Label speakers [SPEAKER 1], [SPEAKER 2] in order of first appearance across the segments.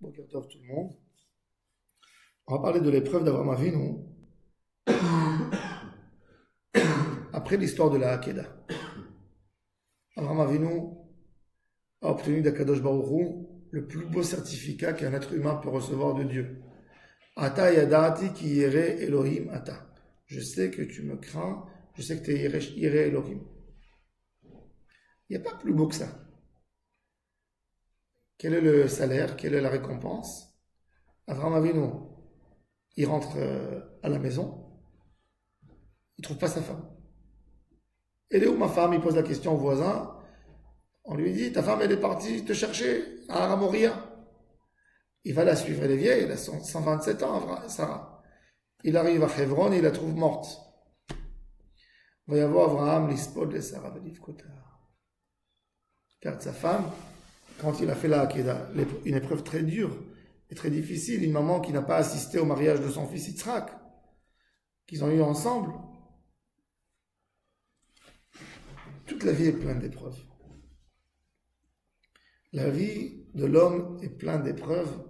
[SPEAKER 1] Boker Tov tout le monde. On va parler de l'épreuve d'Avraham Avinu après l'histoire de la Hakeda. Avraham Avinu a obtenu d'Akadosh Baruch Hu le plus beau certificat qu'un être humain peut recevoir de Dieu. Ata yadati ki yere Elohim ata. Je sais que tu me crains, je sais que tu es yere Elohim. Il n'y a pas plus beau que ça. Quel est le salaire? Quelle est la récompense? Avraham Avinu, il rentre à la maison, il ne trouve pas sa femme. Elle est où ma femme? Il pose la question au voisin. On lui dit, ta femme elle est partie te chercher à Aramoria. Il va la suivre, elle est vieille, elle a 127 ans, Sarah. Il arrive à Hebron et il la trouve morte. Il va y avoir Abraham, l'ispod de Sarah, car sa femme, quand il a fait la Hakeda, une épreuve très dure et très difficile, une maman qui n'a pas assisté au mariage de son fils Yitzhak, qu'ils ont eu ensemble, toute la vie est pleine d'épreuves. La vie de l'homme est pleine d'épreuves.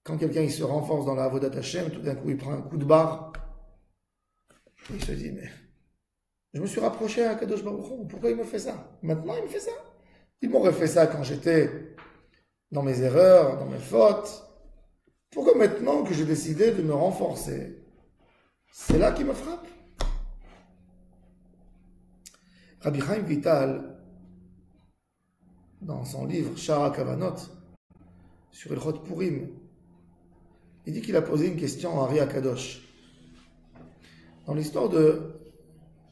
[SPEAKER 1] Quand quelqu'un il se renforce dans la Avodat Hashem, tout d'un coup il prend un coup de barre, il se dit, mais je me suis rapproché à Kadosh Baruch Hu, pourquoi il me fait ça? Maintenant il me fait ça. Il m'aurait fait ça quand j'étais dans mes erreurs, dans mes fautes. Pourquoi maintenant que j'ai décidé de me renforcer, c'est là qui me frappe? Rabbi Chaim Vital, dans son livre Shara Kavanot, sur Ilchot Purim, il dit qu'il a posé une question à Ari Akadosh. Dans l'histoire de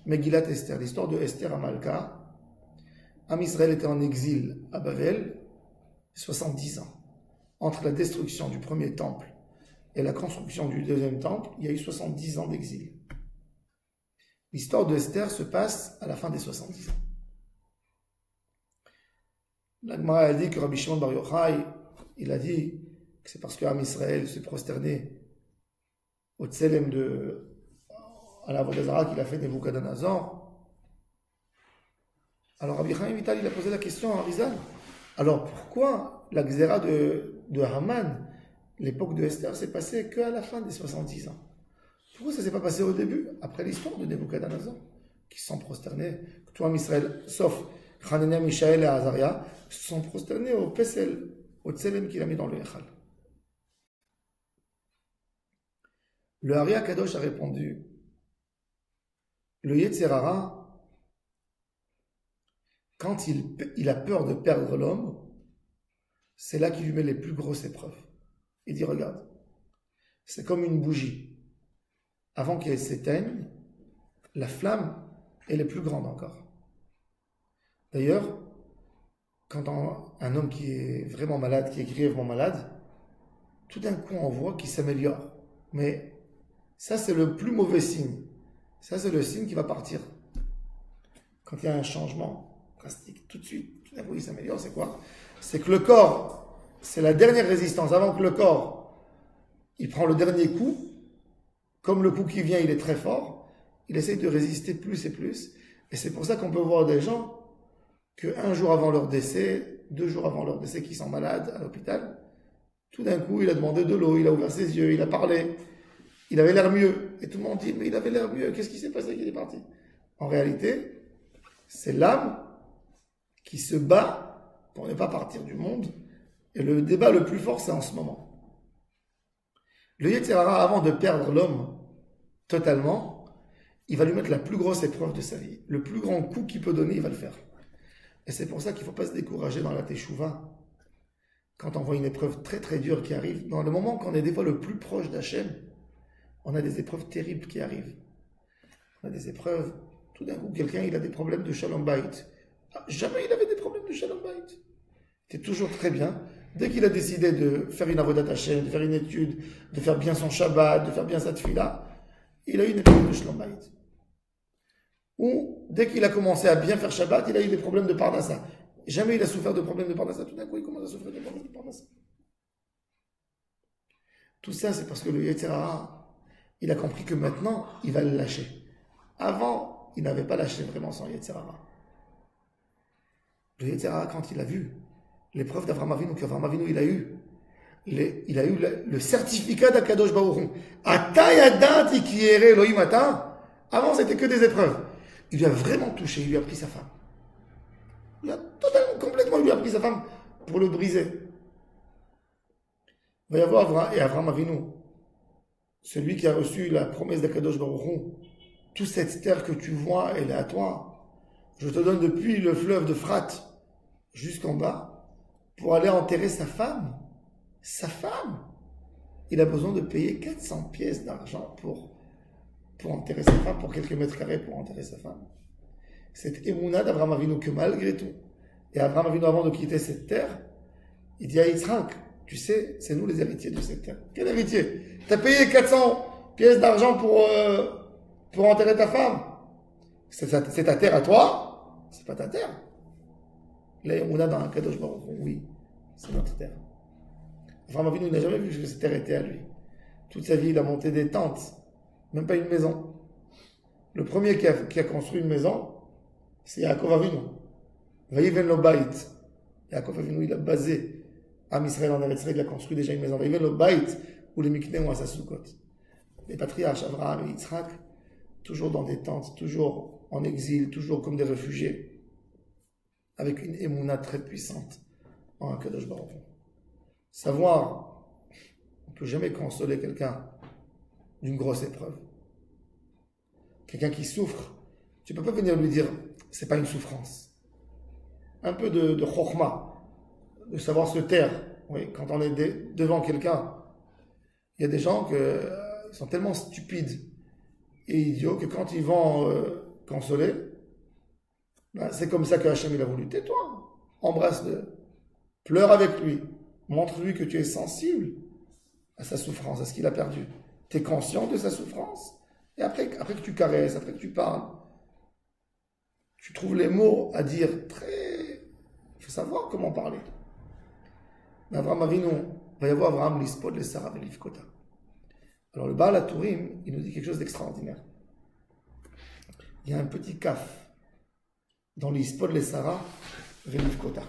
[SPEAKER 1] Megillat Esther, l'histoire de Esther à Malka, Am Israël était en exil à Bavel 70 ans. Entre la destruction du premier temple et la construction du deuxième temple, il y a eu 70 ans d'exil. L'histoire de Esther se passe à la fin des 70 ans. La Gemara a dit que Rabbi Shimon Bar Yochai, il a dit que c'est parce que Am Israël s'est prosterné au Tselem à la Vodazara qu'il a fait Nebuchadnezzar. Alors Rabbi Chaim Vital, il a posé la question à Arizal. Alors pourquoi la Xéra de Haman, l'époque de Esther, s'est passée qu'à la fin des 70 ans? Pourquoi ça ne s'est pas passé au début, après l'histoire de Nebuchadnezzar, qui se sont prosternés, que tout Am Israël, sauf Hanania, Mishaël et Azaria, se sont prosternés au Pesel, au Tselem qu'il a mis dans le Echal. Le Ari Akadosh a répondu, le Yetzer Hara, quand il a peur de perdre l'homme, c'est là qu'il lui met les plus grosses épreuves. Il dit, regarde, c'est comme une bougie. Avant qu'elle s'éteigne, la flamme, elle est plus grande encore. D'ailleurs, quand un homme qui est vraiment malade, qui est grièvement malade, tout d'un coup on voit qu'il s'améliore. Mais ça c'est le plus mauvais signe. Ça c'est le signe qui va partir. Quand il y a un changement drastique, tout de suite, tout d'un coup il s'améliore, c'est quoi? C'est que le corps, c'est la dernière résistance. Avant que le corps, il prend le dernier coup, comme le coup qui vient, il est très fort, il essaye de résister plus et plus. Et c'est pour ça qu'on peut voir des gens qu'un jour avant leur décès, 2 jours avant leur décès, qui sont malades à l'hôpital, tout d'un coup, il a demandé de l'eau, il a ouvert ses yeux, il a parlé, il avait l'air mieux. Et tout le monde dit, mais il avait l'air mieux, qu'est-ce qui s'est passé qu'il est parti? En réalité, c'est l'âme qui se bat pour ne pas partir du monde. Et le débat le plus fort, c'est en ce moment. Le Yetzer Hara, avant de perdre l'homme totalement, il va lui mettre la plus grosse épreuve de sa vie. Le plus grand coup qu'il peut donner, il va le faire. Et c'est pour ça qu'il ne faut pas se décourager dans la Teshuvah. Quand on voit une épreuve très très dure qui arrive, dans le moment qu'on est des fois le plus proche d'Hachem, on a des épreuves terribles qui arrivent. On a des épreuves, tout d'un coup, quelqu'un il a des problèmes de Shalom Bayit. Jamais il avait des problèmes de Shalom Bayit. Il était toujours très bien. Dès qu'il a décidé de faire une avodat Hashem, de faire une étude, de faire bien son Shabbat, de faire bien sa tefila, il a eu une épreuve de Shalom Bayit. Ou dès qu'il a commencé à bien faire Shabbat, il a eu des problèmes de Parnassa. Jamais il a souffert de problèmes de Parnassa. Tout d'un coup, il commence à souffrir de problèmes de Parnassa. Tout ça, c'est parce que le Yetzer Hara, il a compris que maintenant, il va le lâcher. Avant, il n'avait pas lâché vraiment son Yetzer Hara. Le Yetzer Hara, quand il a vu l'épreuve d'Avraham Avinu, qu'Avraham Avinu il a eu, il a eu le certificat d'Akadosh Baruch Hu. Ata yadati ki ere Elohim ata. Avant, c'était que des épreuves. Il lui a vraiment touché, il lui a pris sa femme. Il a totalement, complètement, il lui a pris sa femme pour le briser. Il va y avoir Avraham Avinu, celui qui a reçu la promesse d'Akadosh Baruch Hu. Toute cette terre que tu vois, elle est à toi. Je te donne depuis le fleuve de Frat jusqu'en bas pour aller enterrer sa femme. Sa femme. Il a besoin de payer 400 pièces d'argent pour enterrer sa femme, pour quelques mètres carrés pour enterrer sa femme. Cette émouna d'Avraham Avinu que malgré tout, et Avraham Avinu avant de quitter cette terre, il dit à Yitzhak, tu sais, c'est nous les héritiers de cette terre. Quel héritier? Tu as payé 400 pièces d'argent pour enterrer ta femme. C'est ta terre à toi, c'est pas ta terre. Là, émouna dans un Kadosh Baruch Hu, oui, c'est notre terre. Avraham Avinu n'a jamais vu que cette terre était à lui. Toute sa vie, il a monté des tentes, même pas une maison. Le premier qui a construit une maison, c'est Yaakov Avinu. Vayiven lo Bait. Yaakov Avinu, il a basé Am Israël en Eretz Israël, il a construit déjà une maison. Vayiven lo Bait, ou les Mikneh ou à Sukkot. Les patriarches, Abraham et Yitzhak, toujours dans des tentes, toujours en exil, toujours comme des réfugiés, avec une émouna très puissante en Kadosh Baruch Hu. Savoir, on ne peut jamais consoler quelqu'un d'une grosse épreuve. Quelqu'un qui souffre, tu ne peux pas venir lui dire, c'est pas une souffrance. Un peu de chokhma, de savoir se taire. Oui, quand on est devant quelqu'un, il y a des gens qui sont tellement stupides et idiots que quand ils vont consoler, ben, c'est comme ça que Hachem il a voulu. Tais-toi, embrasse-le, pleure avec lui, montre-lui que tu es sensible à sa souffrance, à ce qu'il a perdu. Tu es conscient de sa souffrance. Et après que tu caresses, après que tu parles, tu trouves les mots à dire très... Il faut savoir comment parler. Mais Avraham Avinu, il va y avoir Avraham, l'Ispod, le Sarah, l'Ivkota. Alors le Baal HaTurim, il nous dit quelque chose d'extraordinaire. Il y a un petit kaf dans l'Ispod, le Sarah, l'Ivkota.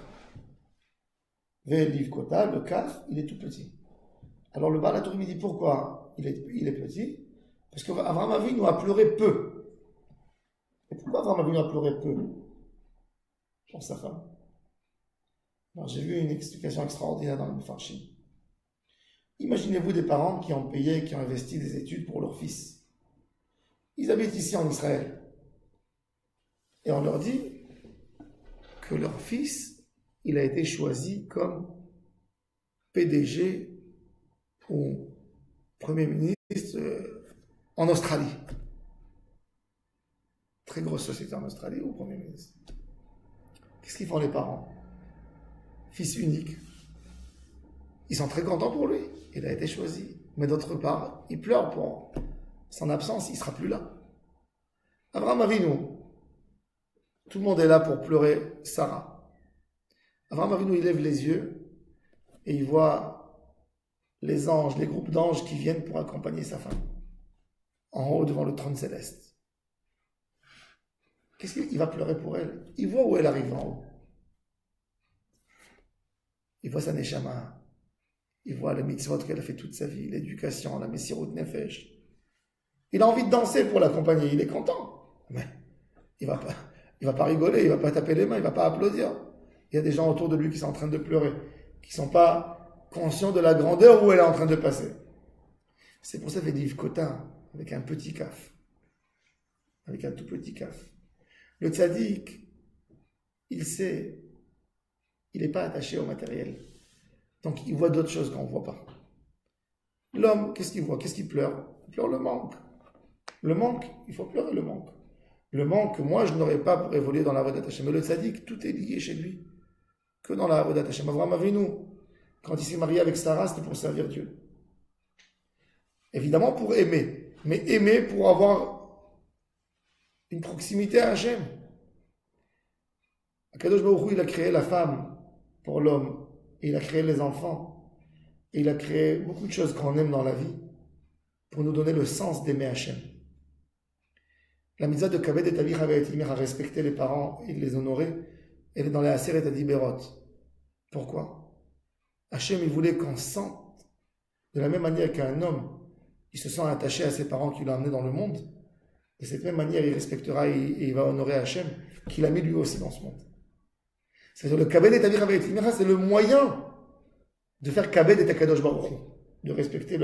[SPEAKER 1] L'Ivkota, le kaf, il est tout petit. Alors le Baal HaTurim, il dit pourquoi il est petit? Parce qu'Avraham Avinu a pleuré peu. Et pourquoi Avraham Avinu a pleuré peu pour sa femme? Alors, j'ai vu une explication extraordinaire dans le Mefarshim. Imaginez-vous des parents qui ont payé, qui ont investi des études pour leur fils. Ils habitent ici en Israël. Et on leur dit que leur fils, il a été choisi comme PDG ou Premier ministre en Australie. Très grosse société en Australie ou Premier ministre. Qu'est-ce qu'ils font les parents? Fils unique. Ils sont très contents pour lui. Il a été choisi. Mais d'autre part, ils pleurent pour son absence. Il ne sera plus là. Avraham Avinu, tout le monde est là pour pleurer Sarah. Avraham Avinu, il lève les yeux et il voit les anges, les groupes d'anges qui viennent pour accompagner sa femme. En haut devant le trône céleste. Qu'est-ce qu'il va pleurer pour elle? Il voit où elle arrive en haut. Il voit sa neshama. Il voit les mitzvot qu'elle a fait toute sa vie, l'éducation, la messirut nefesh. Il a envie de danser pour l'accompagner, il est content. Mais il va pas rigoler, il va pas taper les mains, il va pas applaudir. Il y a des gens autour de lui qui sont en train de pleurer, qui sont pas conscients de la grandeur où elle est en train de passer. C'est pour ça qu'il dit Kota, avec un petit kaf. Avec un tout petit kaf. Le tzaddik, il sait, il n'est pas attaché au matériel. Donc il voit d'autres choses qu'on ne voit pas. L'homme, qu'est-ce qu'il voit? Qu'est-ce qu'il pleure? Il pleure le manque. Le manque, il faut pleurer le manque. Le manque, moi, je n'aurais pas pour évoluer dans la Avodat Hashem. Mais le tzaddik, tout est lié chez lui. Que dans la Avodat Hashem. Avraham Avinu, quand il s'est marié avec Sarah, c'était pour servir Dieu. Évidemment pour aimer. Mais aimer pour avoir une proximité à Hashem. Akadosh Baruch Hu, il a créé la femme pour l'homme. Et il a créé les enfants. Et il a créé beaucoup de choses qu'on aime dans la vie pour nous donner le sens d'aimer Hashem. La mitzvah de Kaved et Avich Haveh et Imer à respecter les parents et de les honorer, elle est dans les Aseret Adiberot. Pourquoi? Hashem, il voulait qu'on sente De la même manière qu'un homme, il se sent attaché à ses parents qui l'ont amené dans le monde, de cette même manière, il respectera et il va honorer Hachem, qui l'a mis lui aussi dans ce monde. C'est-à-dire le Kabed et Avir Havayit Imera, c'est le moyen de faire Kabed et Akadosh Baruch Hu, de respecter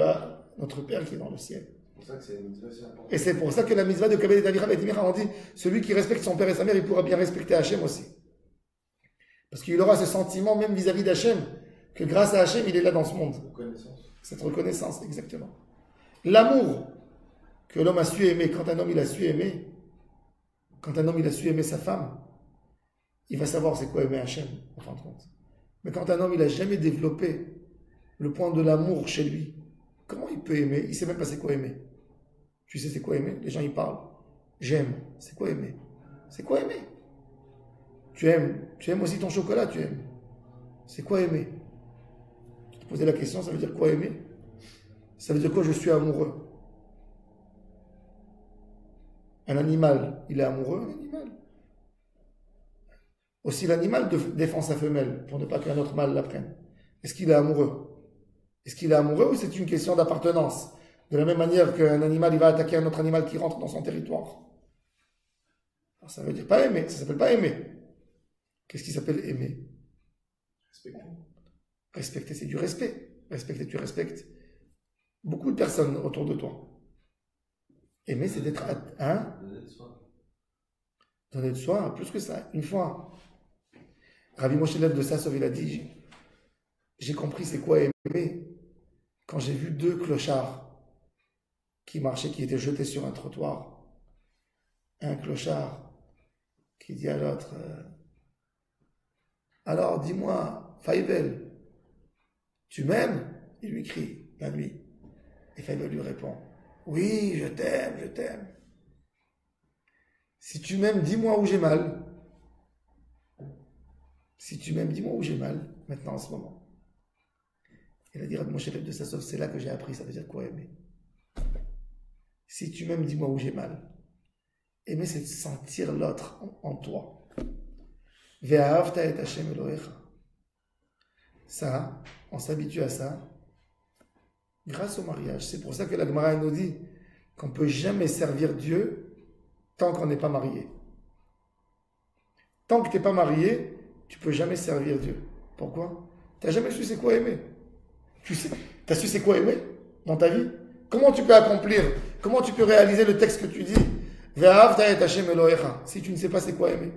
[SPEAKER 1] notre Père qui est dans le ciel.
[SPEAKER 2] C'est pour ça que c'est une mitzvah si importante.
[SPEAKER 1] Et c'est pour ça que la mitzvah de Kabed et Avir Havayit Imera, on dit, celui qui respecte son père et sa mère, il pourra bien respecter Hachem aussi. Parce qu'il aura ce sentiment, même vis-à-vis d'Hachem, que grâce à Hachem, il est là dans ce monde.
[SPEAKER 2] Reconnaissance.
[SPEAKER 1] Cette reconnaissance, exactement. L'amour que l'homme a su aimer, quand un homme il a su aimer, quand un homme il a su aimer sa femme, il va savoir c'est quoi aimer Hachem, en fin de compte. Mais quand un homme il a jamais développé le point de l'amour chez lui, comment il peut aimer? Il sait même pas c'est quoi aimer. Tu sais c'est quoi aimer? Les gens ils parlent. J'aime. C'est quoi aimer? C'est quoi aimer? Tu aimes aussi ton chocolat, tu aimes. C'est quoi aimer? Tu te posais la question, ça veut dire quoi aimer? Ça veut dire quoi je suis amoureux? Un animal, il est amoureux, un animal. Aussi l'animal défend sa femelle pour ne pas qu'un autre mâle la prenne. Est-ce qu'il est amoureux? Est-ce qu'il est amoureux ou c'est une question d'appartenance? De la même manière qu'un animal, il va attaquer un autre animal qui rentre dans son territoire. Alors, ça veut dire pas aimer, ça s'appelle pas aimer. Qu'est-ce qui s'appelle aimer?
[SPEAKER 2] Respecter.
[SPEAKER 1] Respecter, c'est du respect. Respecter, tu respectes beaucoup de personnes autour de toi. Aimer, c'est d'être
[SPEAKER 2] Donner de soi.
[SPEAKER 1] donner de soi, plus que ça. Une fois, Rabbi Moshe Lev de Sassov, il a dit, j'ai compris c'est quoi aimer quand j'ai vu deux clochards qui marchaient, qui étaient jetés sur un trottoir. Un clochard qui dit à l'autre, alors dis-moi, Faivel, tu m'aimes? Il lui crie la nuit. Et Faivel lui répond, oui, je t'aime, je t'aime. Si tu m'aimes, dis-moi où j'ai mal. Si tu m'aimes, dis-moi où j'ai mal, maintenant, en ce moment. Il a dit, Rabbi Moshe Lev de Sassov, c'est là que j'ai appris, ça veut dire quoi aimer. Si tu m'aimes, dis-moi où j'ai mal. Aimer, c'est de sentir l'autre en toi. Ve'ahavta et Hashem Elohecha. Ça, on s'habitue à ça grâce au mariage. C'est pour ça que la Gemara nous dit qu'on ne peut jamais servir Dieu tant qu'on n'est pas marié. Tant que tu n'es pas marié, tu ne peux jamais servir Dieu. Pourquoi? Tu n'as jamais su c'est quoi aimer. Tu as su c'est quoi aimer dans ta vie? Comment tu peux accomplir, comment tu peux réaliser le texte que tu dis? Ve'ahavta et Hashem Elohecha, si tu ne sais pas c'est quoi aimer.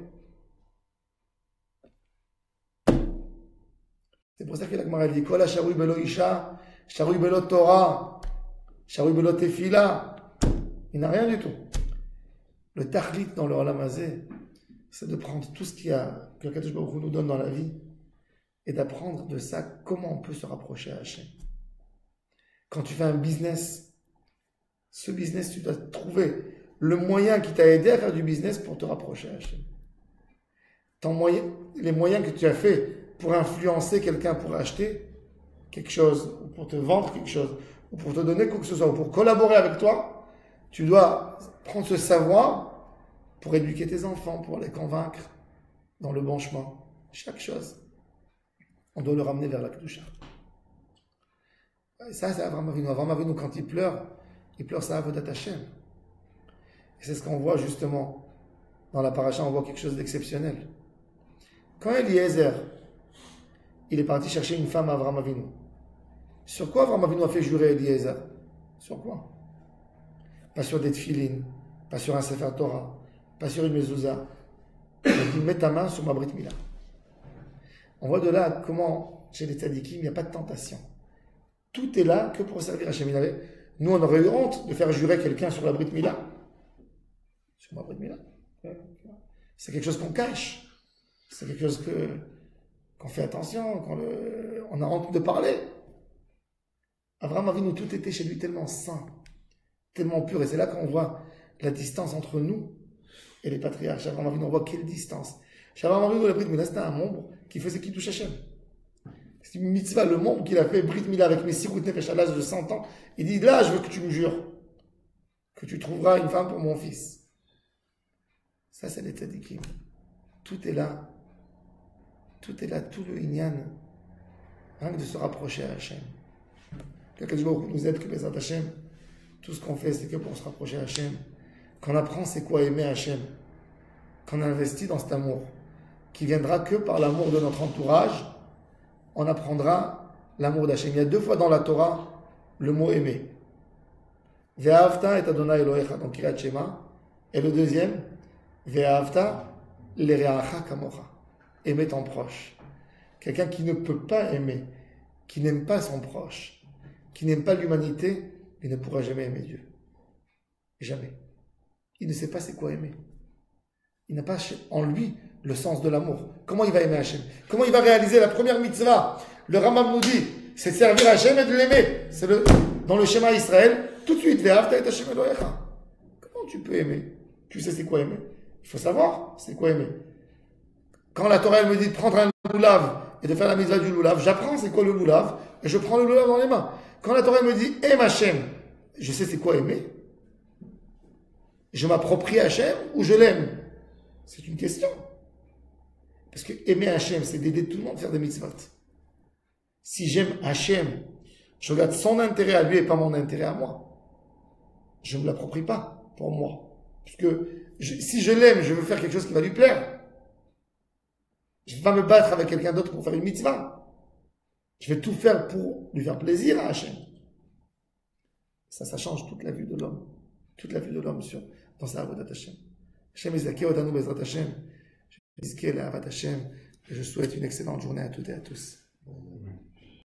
[SPEAKER 1] C'est pour ça que la Gemara dit Kol ha-sharui belo isha, sharui belo Torah, sharui belo tefila. Il n'a rien du tout. Le tachlit dans le Olam Hazeh, c'est de prendre tout ce qu'il y a, que Kadosh Baruch Hu nous donne dans la vie, et d'apprendre de ça comment on peut se rapprocher à Hachem. Quand tu fais un business, ce business, tu dois trouver le moyen qui t'a aidé à faire du business pour te rapprocher à Hachem. Les moyens que tu as fait pour influencer quelqu'un pour acheter quelque chose, ou pour te vendre quelque chose, ou pour te donner quoi que ce soit, ou pour collaborer avec toi, tu dois prendre ce savoir pour éduquer tes enfants, pour les convaincre dans le bon chemin. Chaque chose, on doit le ramener vers la Kedusha. Et ça, c'est Avraham Avinu. Avraham Avinu, quand il pleure sa Avodat Hashem. Et c'est ce qu'on voit justement dans la paracha, on voit quelque chose d'exceptionnel. Quand Eliezer, il est parti chercher une femme à Avraham Avinu. Sur quoi Avraham Avinu a fait jurer Eliezer? Sur quoi? Pas sur des tefilines, pas sur un Sefer Torah, pas sur une mezouza. Il a dit, mets ta main sur ma Brit Mila. On voit de là comment, chez les tzadikim, il n'y a pas de tentation. Tout est là que pour servir Hachem. Nous, on aurait eu honte de faire jurer quelqu'un sur la Brit Mila. Sur ma Brit Mila. C'est quelque chose qu'on cache. C'est quelque chose qu'on fait attention, on a honte de parler. Avraham Avinu, tout était chez lui tellement saint, tellement pur. Et c'est là qu'on voit la distance entre nous et les patriarches. Avraham Avinu, on voit quelle distance. Chez Avraham Avinu, la Brit Mila, c'était un membre qui faisait Kiddush Hashem. C'est une mitzvah, le membre qu'il a fait Brit Mila avec Messirut Nefesh à l'âge de 100 ans. Il dit, là, je veux que tu me jures que tu trouveras une femme pour mon fils. Ça, c'est les tzadikim. Tout est là. Tout est là, tout le inyan. Rien que de se rapprocher à Hachem. qu'Akadosh Baruch Hu nous aide, que Bezrat Hashem, tout ce qu'on fait, c'est que pour se rapprocher d'Hachem. Qu'on apprend c'est quoi aimer Hachem. Qu'on investit dans cet amour, qui viendra que par l'amour de notre entourage, on apprendra l'amour d'Hachem. Il y a 2 fois dans la Torah le mot aimer. Ve'ahavta et Adonai Elohecha, donc Kiryat Shema. Et le deuxième, Ve'ahavta l'ereacha kamocha. Aimer ton proche. Quelqu'un qui ne peut pas aimer, qui n'aime pas son proche, qui n'aime pas l'humanité, il ne pourra jamais aimer Dieu. Jamais. Il ne sait pas c'est quoi aimer. Il n'a pas en lui le sens de l'amour. Comment il va aimer Hachem? Comment il va réaliser la première mitzvah? Le Rambam nous dit, c'est de servir Hachem et de l'aimer. C'est dans le schéma Israël, tout de suite, Ve'ahavta et Hashem Elohecha. Comment tu peux aimer? Tu sais c'est quoi aimer? Il faut savoir c'est quoi aimer. Quand la Torah elle me dit de prendre un loulav et de faire la mitzvah du loulav, j'apprends c'est quoi le loulav et je prends le loulav dans les mains. Quand la Torah elle me dit aime Hachem, je sais c'est quoi aimer. Je m'approprie Hachem ou je l'aime? C'est une question. Parce que aimer Hachem, c'est d'aider tout le monde à faire des mitzvot. Si j'aime Hachem, je regarde son intérêt à lui et pas mon intérêt à moi. Je ne me l'approprie pas pour moi. Parce que si je l'aime, je veux faire quelque chose qui va lui plaire. Je ne vais pas me battre avec quelqu'un d'autre pour faire une mitzvah. Je vais tout faire pour lui faire plaisir à Hachem. Ça change toute la vue de l'homme. Toute la vue de l'homme dans sa avodat Hachem. Hachem Ezakeh Odanu Bezrat Hachem. Je souhaite une excellente journée à toutes et à tous.